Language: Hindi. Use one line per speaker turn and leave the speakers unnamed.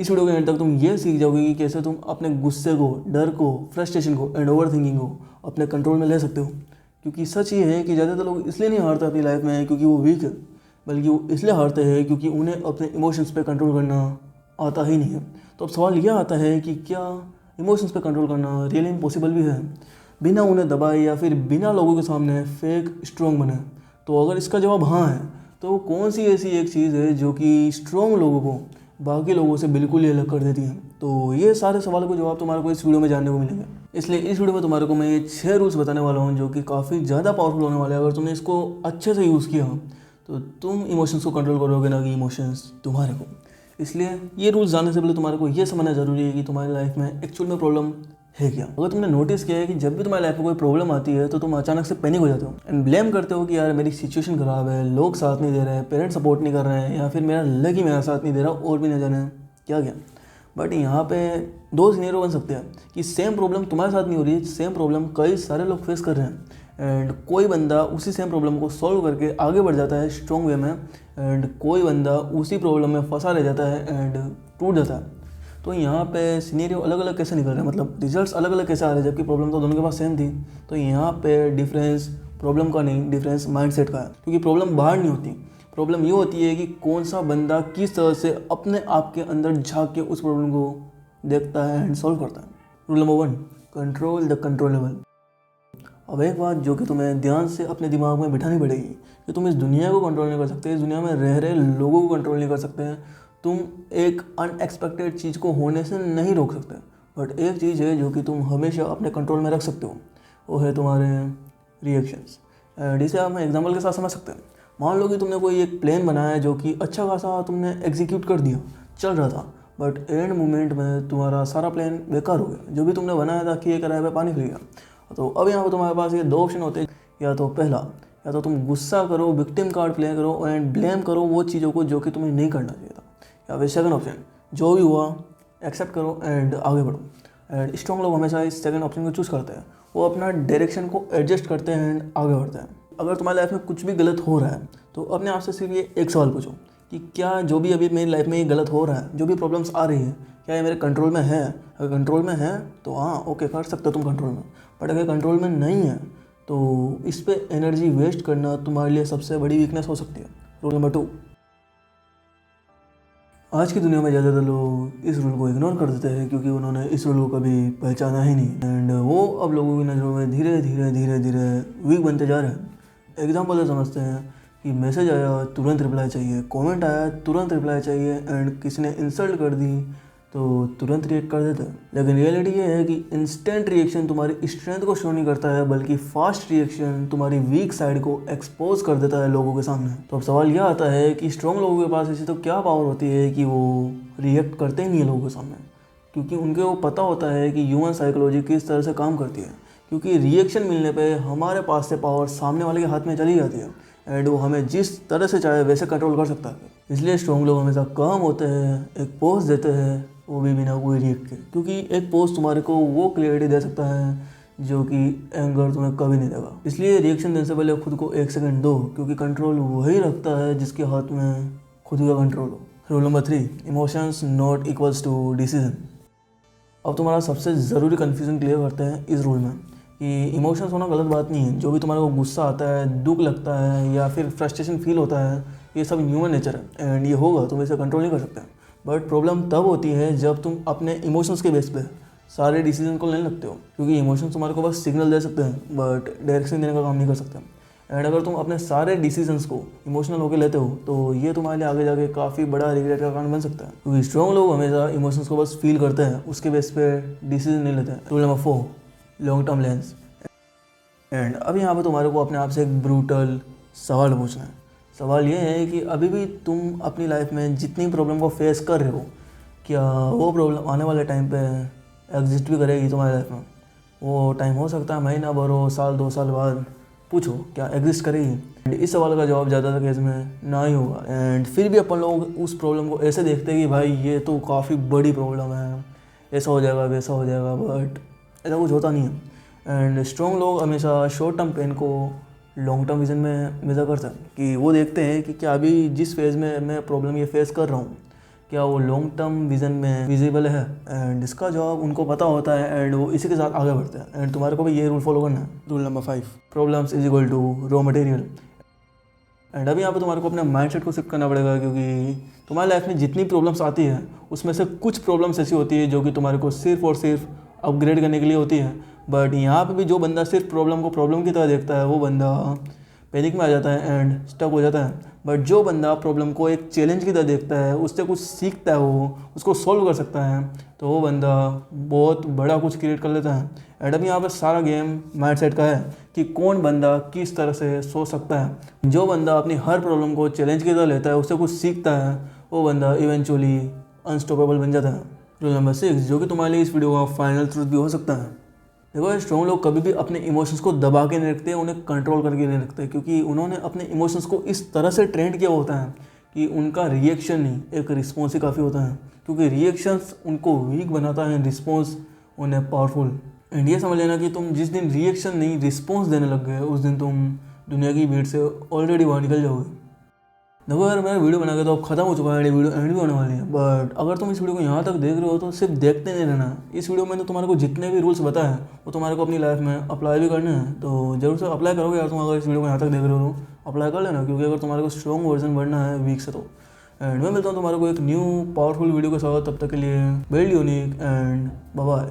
इस वीडियो के एंड तक तुम ये सीख जाओगे कि कैसे तुम अपने गुस्से को, डर को, फ्रस्ट्रेशन को एंड ओवर थिंकिंग को अपने कंट्रोल में ले सकते हो। क्योंकि सच ये है कि ज़्यादातर लोग इसलिए नहीं हारते अपनी लाइफ में क्योंकि वो वीक है, बल्कि वो इसलिए हारते हैं क्योंकि उन्हें अपने इमोशंस पे कंट्रोल करना आता ही नहीं है। तो अब सवाल यह आता है कि क्या इमोशंस पे कंट्रोल करना रियली इम्पॉसिबल भी है, बिना उन्हें दबाए या फिर बिना लोगों के सामने फेक स्ट्रॉन्ग बने। तो अगर इसका जवाब हाँ है तो कौन सी ऐसी एक चीज़ है जो कि स्ट्रॉन्ग लोगों को बाकी लोगों से बिल्कुल ही अलग कर देती है। तो ये सारे सवालों के जवाब तुम्हारे को इस वीडियो में जानने को मिलेंगे। इसलिए इस वीडियो में तुम्हारे को मैं ये 6 रूल्स बताने वाला हूँ जो कि काफ़ी ज़्यादा पावरफुल होने वाले हैं। अगर तुमने इसको अच्छे से यूज़ किया तो तुम इमोशंस को कंट्रोल करोगे, ना कि इमोशंस तुम्हारे को। इसलिए ये रूल्स जानने से पहले तुम्हारे को ये समझना जरूरी है कि तुम्हारी लाइफ में एक्चुअल में प्रॉब्लम है क्या। अगर तुमने नोटिस किया है कि जब भी तुम्हारी लाइफ में कोई प्रॉब्लम आती है तो तुम अचानक से पैनिक हो जाते हो एंड ब्लेम करते हो कि यार मेरी सिचुएशन खराब है, लोग साथ नहीं दे रहे हैं, पेरेंट्स सपोर्ट नहीं कर रहे हैं, या फिर मेरा लक ही मेरा साथ नहीं दे रहा, और भी न जाने क्या क्या। बट यहाँ पे दो सिनेरियो बन सकते हैं कि सेम प्रॉब्लम तुम्हारे साथ नहीं हो रही है, सेम प्रॉब्लम कई सारे लोग फेस कर रहे हैं एंड कोई बंदा उसी सेम प्रॉब्लम को सॉल्व करके आगे बढ़ जाता है स्ट्रॉन्ग वे में, एंड कोई बंदा उसी प्रॉब्लम में फंसा रह जाता है एंड टूट जाता है। तो यहाँ पे सिनेरियो अलग अलग कैसे निकल रहे हैं, मतलब रिजल्ट्स अलग अलग कैसे आ रहे हैं, जबकि प्रॉब्लम तो दोनों के पास सेम थी। तो यहाँ पे डिफरेंस प्रॉब्लम का नहीं, डिफरेंस माइंडसेट का है। क्योंकि प्रॉब्लम बाहर नहीं होती, प्रॉब्लम ये होती है कि कौन सा बंदा किस तरह से अपने आप के अंदर झांक के उस प्रॉब्लम को देखता है एंड सॉल्व करता है। Rule number 1, control the controllable. अब एक बात जो कि तुम्हें ध्यान से अपने दिमाग में बिठानी पड़ेगी कि तुम इस दुनिया को कंट्रोल नहीं कर सकते, इस दुनिया में रह रहे लोगों को कंट्रोल नहीं कर सकते हैं, तुम एक अनएक्सपेक्टेड चीज़ को होने से नहीं रोक सकते। बट एक चीज़ है जो कि तुम हमेशा अपने कंट्रोल में रख सकते हो, वो है तुम्हारे रिएक्शंस। एंड इसे हम एग्जाम्पल के साथ समझ सकते हैं। मान लो कि तुमने कोई एक प्लान बनाया जो कि अच्छा खासा तुमने एग्जीक्यूट कर दिया, चल रहा था, बट एंड मोमेंट में तुम्हारा सारा प्लान बेकार हो गया। जो भी तुमने बनाया था कि ये किराए पे पानी फिर गया। तो अब यहाँ पे तुम्हारे पास ये दो ऑप्शन होते हैं, या तो पहला, या तो तुम गुस्सा करो, विक्टिम कार्ड प्ले करो एंड ब्लेम करो वो चीज़ों को जो कि तुम्हें नहीं करना चाहिए था, या फिर सेकंड ऑप्शन, जो भी हुआ एक्सेप्ट करो एंड आगे बढ़ो। एंड स्ट्रॉन्ग लोग हमेशा इस सेकंड ऑप्शन को चूज़ करते हैं, वो अपना डायरेक्शन को एडजस्ट करते हैं एंड आगे बढ़ते हैं। अगर तुम्हारी लाइफ में कुछ भी गलत हो रहा है तो अपने आप से सिर्फ ये एक सवाल पूछो कि क्या जो भी अभी मेरी लाइफ में ये गलत हो रहा है, जो भी प्रॉब्लम्स आ रही है, क्या ये मेरे कंट्रोल में है। अगर कंट्रोल में है तो हाँ ओके, कर सकते हो तुम कंट्रोल में। बट अगर कंट्रोल में नहीं है तो इस पर एनर्जी वेस्ट करना तुम्हारे लिए सबसे बड़ी वीकनेस हो सकती है। रूल नंबर 2, आज की दुनिया में ज़्यादातर लोग इस रूल को इग्नोर कर देते हैं क्योंकि उन्होंने इस रूल को कभी पहचाना ही नहीं, एंड वो अब लोगों की नज़रों में धीरे धीरे धीरे धीरे वीक बनते जा रहे हैं। एग्जाम्पल से समझते हैं कि मैसेज आया तुरंत रिप्लाई चाहिए, कमेंट आया तुरंत रिप्लाई चाहिए, एंड किसी ने इंसल्ट कर दी तो तुरंत रिएक्ट कर देते हैं। लेकिन रियलिटी ये है कि इंस्टेंट रिएक्शन तुम्हारी स्ट्रेंथ को शो नहीं करता है, बल्कि फास्ट रिएक्शन तुम्हारी वीक साइड को एक्सपोज कर देता है लोगों के सामने। तो अब सवाल यह आता है कि स्ट्रॉन्ग लोगों के पास ऐसी तो क्या पावर होती है कि वो रिएक्ट करते ही नहीं है लोगों के सामने, क्योंकि उनके वो पता होता है कि ह्यूमन साइकोलॉजी किस तरह से काम करती है। क्योंकि रिएक्शन मिलने पे हमारे पास से पावर सामने वाले के हाथ में चली जाती है एंड वो हमें जिस तरह से चाहे वैसे कंट्रोल कर सकता है। इसलिए स्ट्रॉन्ग लोग हमेशा काम होते हैं, एक पोज देते हैं, वो भी बिना कोई रिएक्ट के, क्योंकि एक पोज तुम्हारे को वो क्लियरिटी दे सकता है जो कि एंगर तुम्हें कभी नहीं देगा। इसलिए रिएक्शन देने से पहले खुद को एक सेकंड दो, क्योंकि कंट्रोल वही रखता है जिसके हाथ में खुद का कंट्रोल हो। Rule number 3, emotions not equals to decision. अब तुम्हारा सबसे ज़रूरी कन्फ्यूज़न क्लियर करते हैं इस रूल में कि इमोशंस होना गलत बात नहीं है। जो भी तुम्हारे को गुस्सा आता है, दुख लगता है या फिर फ्रस्ट्रेशन फील होता है, ये सब ह्यूमन नेचर है एंड ये होगा, तुम इसे कंट्रोल नहीं कर सकते। बट प्रॉब्लम तब होती है जब तुम अपने इमोशंस के बेस पे सारे डिसीजन को लेने लगते हो, क्योंकि इमोशंस तुम्हारे को बस सिग्नल दे सकते हैं बट डायरेक्शन देने का काम नहीं कर सकते। एंड अगर तुम अपने सारे डिसीजंस को इमोशनल होकर लेते हो तो ये तुम्हारे लिए आगे जाके काफ़ी बड़ा रिग्रेट का कारण बन सकता है, क्योंकि स्ट्रॉन्ग लोग हमेशा इमोशंस को बस फील करते हैं, उसके बेस पे डिसीजन नहीं लेते हैं। Rule number 4, long term lens. And अब यहाँ पे तुम्हारे को अपने आप से एक ब्रूटल सवाल पूछना है। सवाल ये है कि अभी भी तुम अपनी लाइफ में जितनी प्रॉब्लम को फेस कर रहे हो, क्या वो प्रॉब्लम आने वाले टाइम पे एग्जिस्ट भी करेगी तुम्हारी लाइफ में? वो टाइम हो सकता है महीना भर हो, साल 2 साल बाद, पूछो क्या एग्जिस्ट करेगी? एंड इस सवाल का जवाब ज़्यादातर केस में ना ही होगा। एंड फिर भी अपन लोग उस प्रॉब्लम को ऐसे देखते हैं कि भाई ये तो काफ़ी बड़ी प्रॉब्लम है, ऐसा हो जाएगा वैसा हो जाएगा, बट ऐसा कुछ होता नहीं है। एंड स्ट्रॉन्ग लोग हमेशा शॉर्ट टर्म पेन को लॉन्ग टर्म विजन में मेज़र करते हैं, कि वो देखते हैं कि क्या अभी जिस फेज़ में मैं प्रॉब्लम ये फेस कर रहा हूँ, क्या वो लॉन्ग टर्म विजन में विजिबल है, एंड इसका जवाब उनको पता होता है एंड वो इसी के साथ आगे बढ़ते हैं। एंड तुम्हारे को भी ये रूल फॉलो करना है। Rule number 5, problems is equal to raw material. And अभी यहाँ पे तुम्हारे को अपने माइंडसेट को शिफ्ट करना पड़ेगा, क्योंकि तुम्हारी लाइफ में जितनी प्रॉब्लम्स आती है उसमें से कुछ प्रॉब्लम्स ऐसी होती है जो कि तुम्हारे को सिर्फ और सिर्फ अपग्रेड करने के लिए होती है। बट यहाँ पे भी जो बंदा सिर्फ प्रॉब्लम को प्रॉब्लम की तरह देखता है वो बंदा पैनिक में आ जाता है एंड स्टक हो जाता है। बट जो बंदा प्रॉब्लम को एक चैलेंज की तरह देखता है, उससे कुछ सीखता है, वो उसको सॉल्व कर सकता है, तो वो बंदा बहुत बड़ा कुछ क्रिएट कर लेता है। एंड अभी यहाँ पर सारा गेम माइंडसेट का है कि कौन बंदा किस तरह से सोच सकता है। जो बंदा अपनी हर प्रॉब्लम को चैलेंज की तरह लेता है, उससे कुछ सीखता है, वो बंदा इवेंचुअली अनस्टॉपेबल बन जाता है। रूल नंबर 6, जो कि तुम्हारे लिए इस वीडियो का फाइनल ट्रूथ भी हो सकता है। देखो, स्ट्रॉन्ग लोग कभी भी अपने इमोशंस को दबा के नहीं रखते, उन्हें कंट्रोल करके नहीं रखते, क्योंकि उन्होंने अपने इमोशंस को इस तरह से ट्रेंड किया होता है कि उनका रिएक्शन नहीं, एक रिस्पॉन्स ही काफ़ी होता है। क्योंकि रिएक्शंस उनको वीक बनाता है, रिस्पॉन्स उन्हें पावरफुल। एंड ये समझ लेना कि तुम जिस दिन रिएक्शन नहीं रिस्पॉन्स देने लग गए, उस दिन तुम दुनिया की भीड़ से ऑलरेडी बाहर निकल जाओगे। देखो यार, मेरा वीडियो बना के तो अब खत्म हो चुका है, ये वीडियो एंड भी होने वाली है। बट अगर तुम इस वीडियो को यहाँ तक देख रहे हो तो सिर्फ देखते नहीं रहना। इस वीडियो में तो तुम्हारे को जितने भी रूल्स बताए वो तुम्हारे को अपनी लाइफ में अप्लाई भी करने हैं, तो जरूर से अप्लाई करोगे यार। तुम अगर इस वीडियो को यहाँ तक देख रहे हो तो अप्लाई कर लेना, क्योंकि अगर तुम्हारे को स्ट्रॉन्ग वर्जन बनना है वीक से तो। एंड मैं मिलता हूँ तुम्हारे को एक न्यू पावरफुल वीडियो के साथ। तब तक के लिए build unique and bye bye.